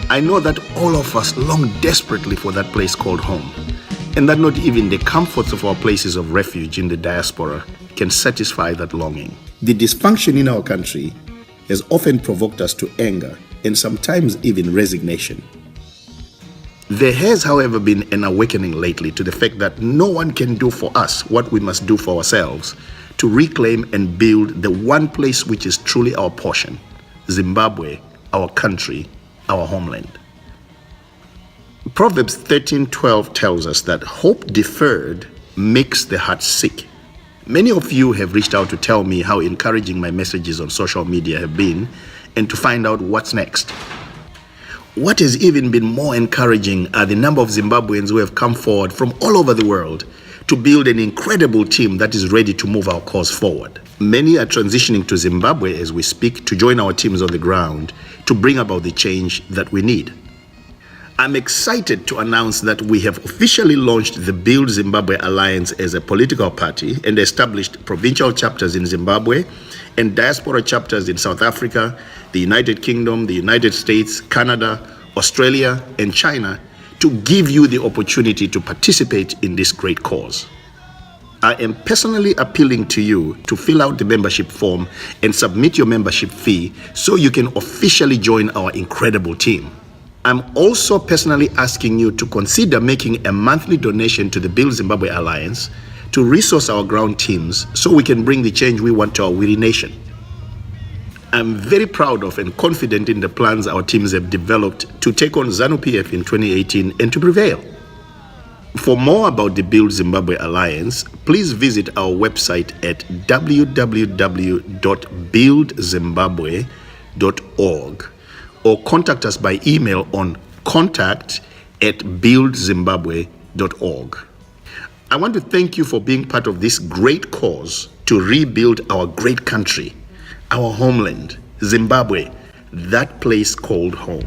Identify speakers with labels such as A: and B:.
A: I know that all of us long desperately for that place called home, and that not even the comforts of our places of refuge in the diaspora can satisfy that longing. The dysfunction in our country has often provoked us to anger and sometimes even resignation. There has, however, been an awakening lately to the fact that no one can do for us what we must do for ourselves to reclaim and build the one place which is truly our portion, Zimbabwe, our country, our homeland. Proverbs 13:12 tells us that hope deferred makes the heart sick. Many of you have reached out to tell me how encouraging my messages on social media have been and to find out what's next. What has even been more encouraging are the number of Zimbabweans who have come forward from all over the world to build an incredible team that is ready to move our cause forward. Many are transitioning to Zimbabwe as we speak to join our teams on the ground to bring about the change that we need. I'm excited to announce that we have officially launched the Build Zimbabwe Alliance as a political party and established provincial chapters in Zimbabwe and diaspora chapters in South Africa, the United Kingdom, the United States, Canada, Australia, and China to give you the opportunity to participate in this great cause. I am personally appealing to you to fill out the membership form and submit your membership fee so you can officially join our incredible team. I'm also personally asking you to consider making a monthly donation to the Build Zimbabwe Alliance to resource our ground teams so we can bring the change we want to our weary nation. I'm very proud of and confident in the plans our teams have developed to take on ZANU-PF in 2018 and to prevail. For more about the Build Zimbabwe Alliance, please visit our website at www.buildzimbabwe.org or contact us by email on contact@buildzimbabwe.org. I want to thank you for being part of this great cause to rebuild our great country, our homeland, Zimbabwe, that place called home.